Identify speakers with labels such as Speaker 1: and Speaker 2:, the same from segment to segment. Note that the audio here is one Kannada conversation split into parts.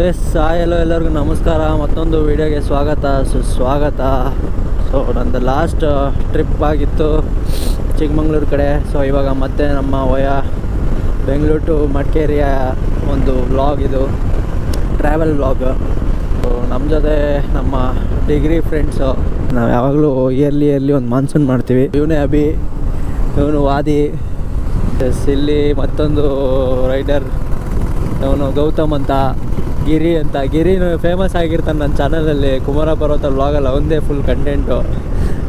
Speaker 1: ಎಸ್ ಎಲ್ಲೋ ಎಲ್ಲರಿಗೂ ನಮಸ್ಕಾರ. ಮತ್ತೊಂದು ವಿಡಿಯೋಗೆ ಸುಸ್ವಾಗತ. ಸೊ ನಂದು ಲಾಸ್ಟ್ ಟ್ರಿಪ್ ಆಗಿತ್ತು ಚಿಕ್ಕಮಂಗ್ಳೂರು ಕಡೆ. ಸೊ ಇವಾಗ ಮತ್ತೆ ನಮ್ಮ ಬೆಂಗಳೂರು ಟು ಮಡಿಕೇರಿಯ ಒಂದು ವ್ಲಾಗ್, ಇದು ಟ್ರಾವೆಲ್ ವ್ಲಾಗ್. ಸೊ ನಮ್ಮ ಜೊತೆ ನಮ್ಮ ಡಿಗ್ರಿ ಫ್ರೆಂಡ್ಸು. ನಾವು ಯಾವಾಗಲೂ ಇಯರ್ಲಿ ಒಂದು ಮಾನ್ಸೂನ್ ಮಾಡ್ತೀವಿ. ಇವನೇ ಅಭಿ, ಇವನು ವಾದಿ. ಎಸ್, ಇಲ್ಲಿ ಮತ್ತೊಂದು ರೈಡರ್, ಅವನು ಗೌತಮ್ ಅಂತ, ಗಿರಿನೂ ಫೇಮಸ್ ಆಗಿರ್ತಾನೆ ನನ್ನ ಚಾನಲಲ್ಲಿ. ಕುಮಾರ ಪರ್ವತ ವ್ಲಾಗಲ್ಲ ಒಂದೇ ಫುಲ್ ಕಂಟೆಂಟು,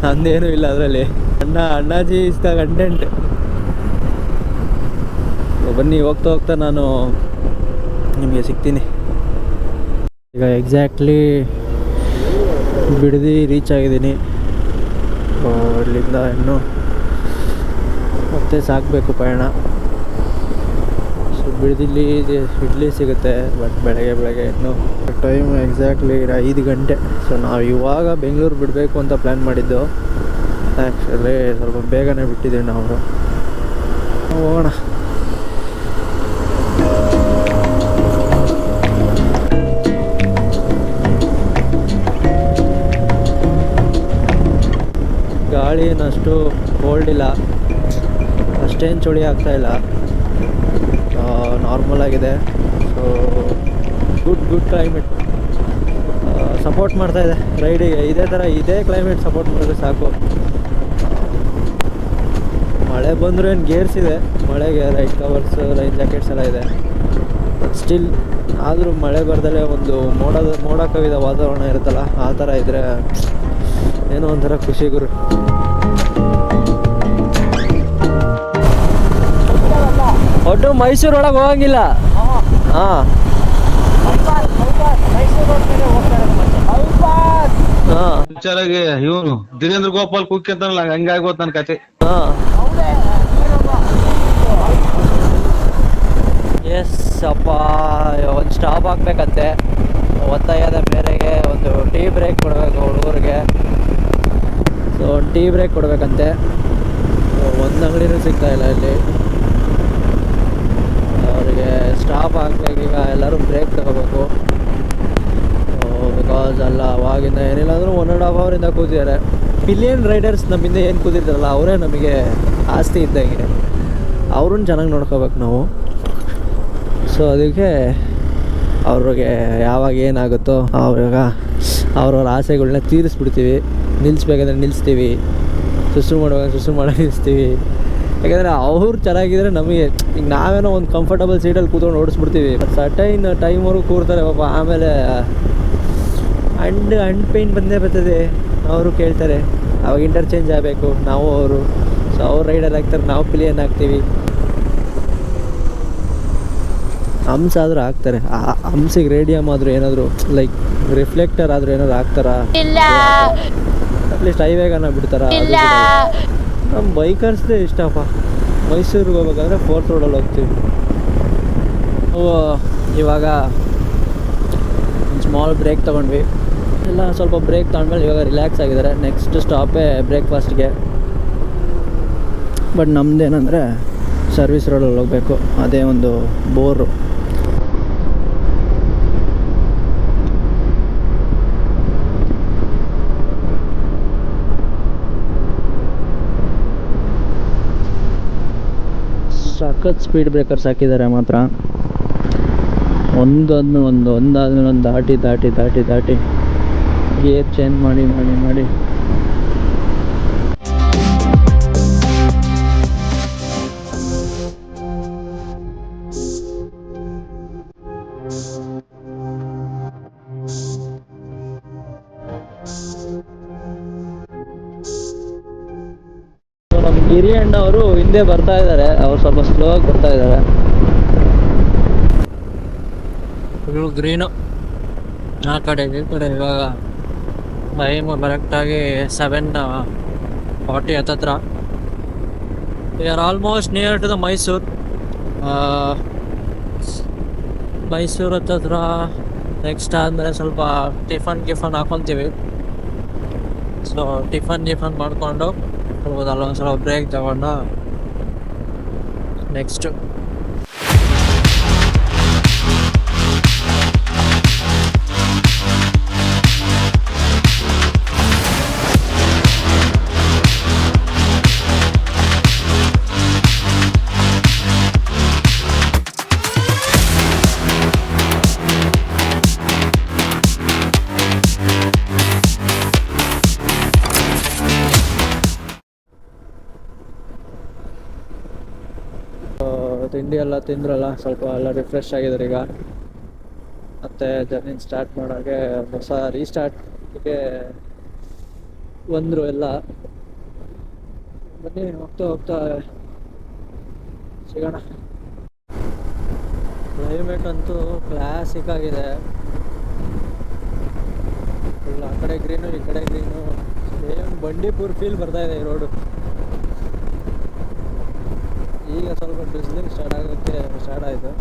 Speaker 1: ನಂದೇನೂ ಇಲ್ಲ ಅದರಲ್ಲಿ. Annaji is the content. ಬನ್ನಿ, ಹೋಗ್ತಾ ನಾನು ನಿಮಗೆ ಸಿಗ್ತೀನಿ. ಈಗ ಎಕ್ಸಾಕ್ಟ್ಲಿ ಬಿಡದಿ ರೀಚ್ ಆಗಿದ್ದೀನಿ. ಇಲ್ಲಿಂದ ಇನ್ನೂ ಮತ್ತೆ ಸಾಗಬೇಕು ಪಯಣ. ಸೊ ಬಿಡದಿಲ್ಲಿ ಇಡ್ಲಿ ಸಿಗುತ್ತೆ, ಬಟ್ ಬೆಳಗ್ಗೆ ಇನ್ನೂ ಟೈಮ್ ಎಕ್ಸಾಕ್ಟ್ಲಿ 5 ಗಂಟೆ. ಸೊ ನಾವು ಇವಾಗ ಬೆಂಗಳೂರು ಬಿಡಬೇಕು ಅಂತ ಪ್ಲ್ಯಾನ್ ಮಾಡಿದ್ದು. ಆ್ಯಕ್ಚುಲಿ ಸ್ವಲ್ಪ ಬೇಗನೆ ಬಿಟ್ಟಿದ್ದೀವಿ ನಾವು. ಹೋಗೋಣ. ಗಾಳಿ ಏನಷ್ಟು ಕೋಲ್ಡ್ ಇಲ್ಲ, ಅಷ್ಟೇನು ಚಳಿ ಆಗ್ತಾಯಿಲ್ಲ, ನಾರ್ಮಲ್ ಆಗಿದೆ. ಸೊ ಗುಡ್ ಕ್ಲೈಮೇಟ್ ಸಪೋರ್ಟ್ ಮಾಡ್ತಾಯಿದೆ ರೈಡಿಗೆ. ಇದೇ ಕ್ಲೈಮೇಟ್ ಸಪೋರ್ಟ್ ಮಾಡಿದ್ರೆ ಸಾಕು. ಮಳೆ ಬಂದರೂ ಏನು ಗೇರ್ಸ್ ಇದೆ, ಮಳೆಗೆ ರೈನ್ ಕವರ್ಸ್, ರೈನ್ ಜಾಕೆಟ್ಸ್ ಎಲ್ಲ ಇದೆ. ಸ್ಟಿಲ್ ಆದರೂ ಮಳೆ ಬರ್ದಲೇ ಒಂದು ಮೋಡ ಕವಿದ ವಾತಾವರಣ ಇರುತ್ತಲ್ಲ, ಆ ಥರ ಇದ್ದರೆ ಏನೋ ಒಂಥರ ಖುಷಿ ಗುರು. ಒಟ್ಟು ಮೈಸೂರು ಒಳಗೆ ಹೋಗಂಗಿಲ್ಲ. ಹಾಂ,
Speaker 2: ವಿಚಾರಾಗಿ ಇವನು ದಿನೇಂದ್ರ ಗೋಪಾಲ್ ಕುಕ್ಕಿ ಅಂತಾನಲ್ಲ, ಹಂಗಾಗೋತ್ ನನ್ನ ಕತೆ.
Speaker 1: ಎಸ್ ಅಪ್ಪ, ಒಂದು ಸ್ಟಾಪ್ ಹಾಕ್ಬೇಕಂತೆ. ಒತ್ತಾಯದ ಮೇರೆಗೆ ಒಂದು ಟೀ ಬ್ರೇಕ್ ಕೊಡಬೇಕು ಹುಡುಗರಿಗೆ. ಸೊ ಒಂದು ಟೀ ಬ್ರೇಕ್ ಕೊಡಬೇಕಂತೆ. ಒಂದು ಅಂಗಡಿನೂ ಸಿಗ್ತಾಯಿಲ್ಲ ಇಲ್ಲಿ. ಅವರಿಗೆ ಸ್ಟಾಪ್ ಹಾಕ್ಬೇಕು. ಈಗ ಎಲ್ಲರೂ ಬ್ರೇಕ್ ತಗೋಬೇಕು. ಬಿಕಾಸ್ ಅಲ್ಲ, ಅವಾಗಿಂದ ಏನಿಲ್ಲ ಅಂದರೂ 1.5 ಅವರಿಂದ ಕೂತಿದ್ದಾರೆ. ಪಿಲಿಯನ್ ರೈಡರ್ಸ್ ನಮ್ಮಿಂದ ಏನು ಕೂತಿರ್ತಾರಲ್ಲ, ಅವರೇ ನಮಗೆ ಆಸ್ತಿ ಇದ್ದಂಗೆ. ಅವ್ರನ್ನ ಚೆನ್ನಾಗಿ ನೋಡ್ಕೋಬೇಕು ನಾವು. ಸೊ ಅದಕ್ಕೆ ಅವ್ರಿಗೆ ಯಾವಾಗ ಏನಾಗುತ್ತೋ ಅವ್ರವ್ರ ಆಸೆಗಳನ್ನ ತೀರಿಸ್ಬಿಡ್ತೀವಿ. ನಿಲ್ಲಿಸ್ಬೇಕಂದ್ರೆ ನಿಲ್ಲಿಸ್ತೀವಿ, ಸುಸ್ರು ಮಾಡೋಕೆ ನಿಲ್ಲಿಸ್ತೀವಿ. ಯಾಕೆಂದರೆ ಅವ್ರು ಚೆನ್ನಾಗಿದ್ರೆ ನಮಗೆ, ಈಗ ನಾವೇನೋ ಒಂದು ಕಂಫರ್ಟಬಲ್ ಸೀಟಲ್ಲಿ ಕೂತ್ಕೊಂಡು ಓಡಿಸ್ಬಿಡ್ತೀವಿ. ಸರ್ಟೈನ್ ಟೈಮ್ವರೆಗೂ ಕೂರ್ತಾರೆ ಪಾಪ. ಆಮೇಲೆ ಹಂಡ್ ಪೇಯ್ನ್ ಬಂದೇ ಬರ್ತದೆ. ಅವರು ಕೇಳ್ತಾರೆ, ಅವಾಗ ಇಂಟರ್ಚೇಂಜ್ ಆಗಬೇಕು ನಾವು ಅವರು. ಸೊ ಅವ್ರು ರೈಡರ್ ಆಗ್ತಾರೆ, ನಾವು ಪಿಲಿಯನ್ ಆಗ್ತೀವಿ. ಹಂಸ ಆದರೂ ಹಾಕ್ತಾರೆ. ಆ ಹಂಸಿಗೆ ರೇಡಿಯಮ್ ಆದರೂ ಏನಾದರೂ ಲೈಕ್ ರಿಫ್ಲೆಕ್ಟರ್ ಆದರೂ ಏನಾದ್ರು ಹಾಕ್ತಾರಾ? ಅಟ್ಲೀಸ್ಟ್ ಹೈವೇಗನ ಬಿಡ್ತಾರ? ನಮ್ಮ ಬೈಕರ್ಸ್ದೇ ಇಷ್ಟಪ್ಪ. ಮೈಸೂರಿಗೆ ಹೋಗ್ಬೇಕಾದ್ರೆ 4th ರೋಡಲ್ಲಿ ಹೋಗ್ತೀವಿ. ಇವಾಗ ಒಂದು ಸ್ಮಾಲ್ ಬ್ರೇಕ್ ತೊಗೊಂಡ್ವಿ. ಎಲ್ಲ ಸ್ವಲ್ಪ ಬ್ರೇಕ್ ತೊಗೊಂಡ್ಮೇಲೆ ಇವಾಗ ರಿಲ್ಯಾಕ್ಸ್ ಆಗಿದ್ದಾರೆ. ನೆಕ್ಸ್ಟ್ ಸ್ಟಾಪೇ ಬ್ರೇಕ್ಫಾಸ್ಟ್ಗೆ. ಬಟ್ ನಮ್ಮದೇನಂದರೆ ಸರ್ವಿಸ್ ರೋಡಲ್ಲಿ ಹೋಗಬೇಕು. ಅದೇ ಒಂದು ಬೋರು. ಸಖತ್ ಸ್ಪೀಡ್ ಬ್ರೇಕರ್ಸ್ ಹಾಕಿದ್ದಾರೆ ಮಾತ್ರ. ಒಂದಾದ್ಮೇಲೆ ಒಂದು ದಾಟಿ ಗೇರ್ ಚೇಂಜ್ ಮಾಡಿ ನಮ್ಮ ಗಿರಿ ಅಣ್ಣವರು ಹಿಂದೆ ಬರ್ತಾ ಇದ್ದಾರೆ. ಅವ್ರು ಸ್ವಲ್ಪ ಸ್ಲೋ ಆಗಿ ಬರ್ತಾ ಇದ್ದಾರೆ. ಗ್ರೀನು ಆ ಕಡೆ ಈ ಕಡೆ. ಇವಾಗ ಟೈಮ್ ಕರೆಕ್ಟಾಗಿ 7:40 ಹತ್ತತ್ರ. We are almost near to the Mysuru ಹತ್ತತ್ರ. ನೆಕ್ಸ್ಟ್ ಆದಮೇಲೆ ಸ್ವಲ್ಪ ಟಿಫನ್ ಹಾಕೊತೀವಿ. ಸೊ ಟಿಫನ್ ಮಾಡಿಕೊಂಡು ಅಲ್ಲೊಂದು ಸ್ವಲ್ಪ ಬ್ರೇಕ್ ತಗೊಂಡು ನೆಕ್ಸ್ಟು ತಿಂಡಿ ಎಲ್ಲ ತಿಂದ್ರಲ್ಲ, ಸ್ವಲ್ಪ ಎಲ್ಲ ರಿಫ್ರೆಶ್ ಆಗಿದ್ದಾರೆ. ಈಗ ಮತ್ತೆ ಜರ್ನಿ ಸ್ಟಾರ್ಟ್ ಮಾಡೋಕ್ಕೆ ಹೊಸ ರೀಸ್ಟಾರ್ಟ್ಗೆ ಬಂದರು ಎಲ್ಲ. ಬನ್ನಿ, ಹೋಗ್ತಾ ಹೋಗ್ತಾ ಸಿಗೋಣ. ಕ್ಲೈಮೇಟ್ ಅಂತೂ ಕ್ಲಾಸಿಕ್ ಆಗಿದೆ. ಫುಲ್ ಆ ಕಡೆ ಗ್ರೀನು, ಈ ಕಡೆ ಗ್ರೀನು. ಸೇಮ್ ಬಂಡೀಪುರ್ ಫೀಲ್ ಬರ್ತಾ ಇದೆ ಈ ರೋಡು. ಈಗ ಸ್ವಲ್ಪ ಡ್ರಿಸ್ಲಿಂಗ್ ಸ್ಟಾರ್ಟ್ ಆಯಿತು.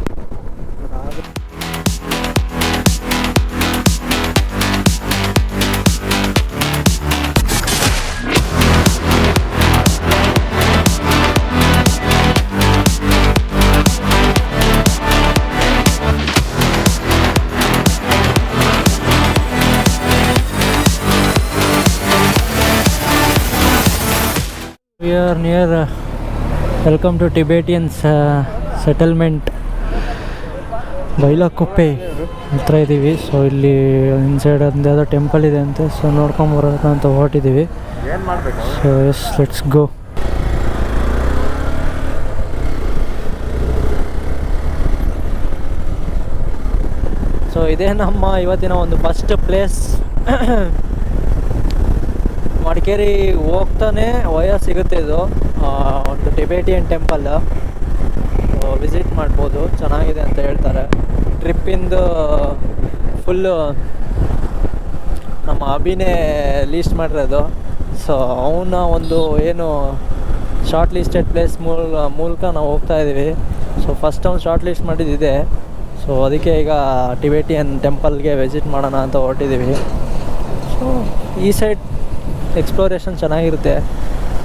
Speaker 1: We are near welcome to Tibetans settlement ಬೈಲಕುಪ್ಪೆ ಹತ್ರ ಇದ್ದೀವಿ. ಸೊ ಇಲ್ಲಿ ಇನ್ಸೈಡ್ ಒಂದು ಯಾವುದೋ ಟೆಂಪಲ್ ಇದೆ ಅಂತೆ. ಸೊ ನೋಡ್ಕೊಂಬರೋಣ ಅಂತ ಹೊರಟಿದ್ದೀವಿ. So yes, let's go. So ಇದೇ ನಮ್ಮ ಇವತ್ತಿನ ಒಂದು ಫಸ್ಟ್ ಪ್ಲೇಸ್. ಮಡಿಕೇರಿ ಹೋಗ್ತಾನೆ ವಯ ಸಿಗುತ್ತೆ ಇದು, ಒಂದು ಟಿಬೇಟಿಯನ್ ಟೆಂಪಲ್. ವಿಸಿಟ್ ಮಾಡ್ಬೋದು, ಚೆನ್ನಾಗಿದೆ ಅಂತ ಹೇಳ್ತಾರೆ. ಟ್ರಿಪ್ಪಿಂದು ಫುಲ್ಲು ನಮ್ಮ ಅಭಿನೇ ಲೀಸ್ಟ್ ಮಾಡಿರೋದು. ಸೊ ಅವನ ಒಂದು ಏನು ಶಾರ್ಟ್ ಲಿಸ್ಟೆಡ್ ಪ್ಲೇಸ್ ಮೂಲಕ ನಾವು ಹೋಗ್ತಾ ಇದ್ದೀವಿ. ಸೊ ಫಸ್ಟ್ ಅವ್ನು ಶಾರ್ಟ್ ಲಿಸ್ಟ್ ಮಾಡಿದ್ದಿದೆ. ಸೊ ಅದಕ್ಕೆ ಈಗ ಟಿಬೇಟಿಯನ್ ಟೆಂಪಲ್ಗೆ ವಿಸಿಟ್ ಮಾಡೋಣ ಅಂತ ಹೊರಟಿದ್ದೀವಿ. ಸೊ ಈ ಸೈಡ್ ಎಕ್ಸ್ಪ್ಲೋರೇಷನ್ ಚೆನ್ನಾಗಿರುತ್ತೆ.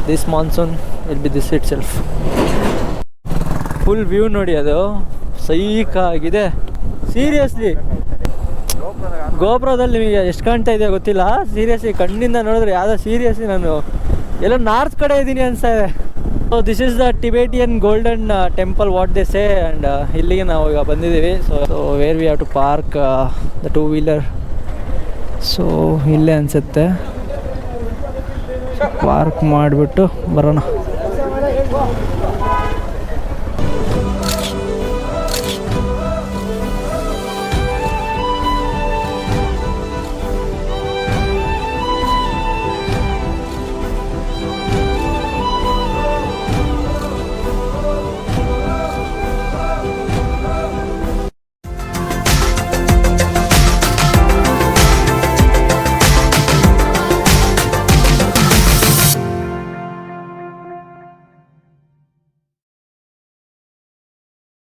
Speaker 1: This monsoon will be this it self. Full view ನೋಡಿ, ಅದು ಸೈಕಾಗಿದೆ ಸೀರಿಯಸ್ಲಿ. ಗೋಪುರದಲ್ಲಿ ನಿಮಗೆ ಎಷ್ಟು ಕಾಣ್ತಾ ಇದೆಯೋ ಗೊತ್ತಿಲ್ಲ, ಸೀರಿಯಸ್ಲಿ ಕಣ್ಣಿಂದ ನೋಡಿದ್ರೆ ಯಾವುದೋ ಸೀರಿಯಸ್ಲಿ ನಾನು ಎಲ್ಲೋ ನಾರ್ತ್ ಕಡೆ ಇದ್ದೀನಿ ಅನಿಸ್ತಾ ಇದೆ. So this is the Tibetan golden temple what they say. And ಇಲ್ಲಿಗೆ ನಾವು ಈಗ ಬಂದಿದ್ದೀವಿ. So where we have to park the 2-wheeler. So ಇಲ್ಲೇ ಅನಿಸುತ್ತೆ, ಪಾರ್ಕ್ ಮಾಡಿಬಿಟ್ಟು ಬರೋಣ.